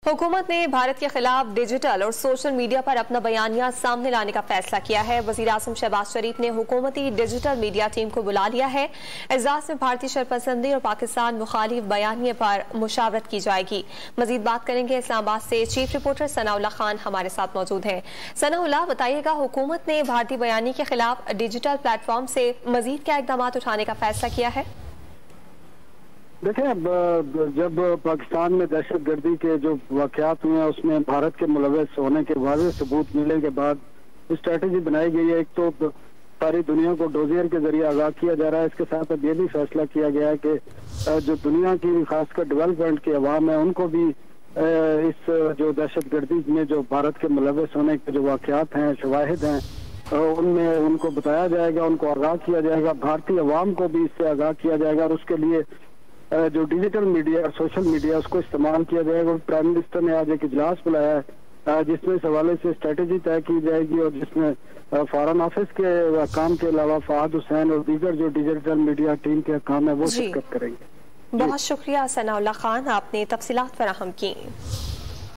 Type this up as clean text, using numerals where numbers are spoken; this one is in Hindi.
हुकूमत ने भारत के खिलाफ डिजिटल और सोशल मीडिया पर अपना बयानिया सामने लाने का फैसला किया है। वज़ीर आज़म शहबाज शरीफ ने हुकूमती डिजिटल मीडिया टीम को बुला लिया है। इजलास में भारतीय शरपसंदी और पाकिस्तान मुखालिफ बयानिए पर मुशावरत की जाएगी। मजीद बात करेंगे, इस्लामाबाद से चीफ रिपोर्टर सनाउल्लाह खान हमारे साथ मौजूद हैं। सनाउल्लाह, बताइएगा, हुकूमत ने भारतीय बयानी के खिलाफ डिजिटल प्लेटफॉर्म से मजीद क्या इकदाम उठाने का फैसला किया है? देखें, जब पाकिस्तान में दहशत गर्दी के जो वाकयात हुए हैं उसमें भारत के मुलव्वस होने के वाज़ेह सबूत मिलने के बाद स्ट्रेटेजी बनाई गई है। एक तो सारी दुनिया को डोजियर के जरिए आगाह किया जा रहा है। इसके साथ अब ये भी फैसला किया गया है कि जो दुनिया की खासकर डेवलपमेंट की अवाम है उनको भी इस जो दहशत गर्दी में जो भारत के मुलव्वस होने के जो वाकयात हैं, शवाहिद हैं, उनमें उनको बताया जाएगा, उनको आगाह किया जाएगा। भारतीय अवाम को भी इससे आगाह किया जाएगा और उसके लिए जो डिजिटल मीडिया और सोशल मीडिया उसको इस्तेमाल किया जाएगा। और प्राइम मिनिस्टर ने आज एक इजलास बुलाया है जिसमें इस हवाले से स्ट्रेटेजी तय की जाएगी और जिसमें फॉरेन ऑफिस के काम के अलावा फहद हुसैन और दीगर जो डिजिटल मीडिया टीम के काम है वो शिरकत करेंगे। बहुत शुक्रिया सनाउल्लाह खान, आपने तफसीलात फराहम की।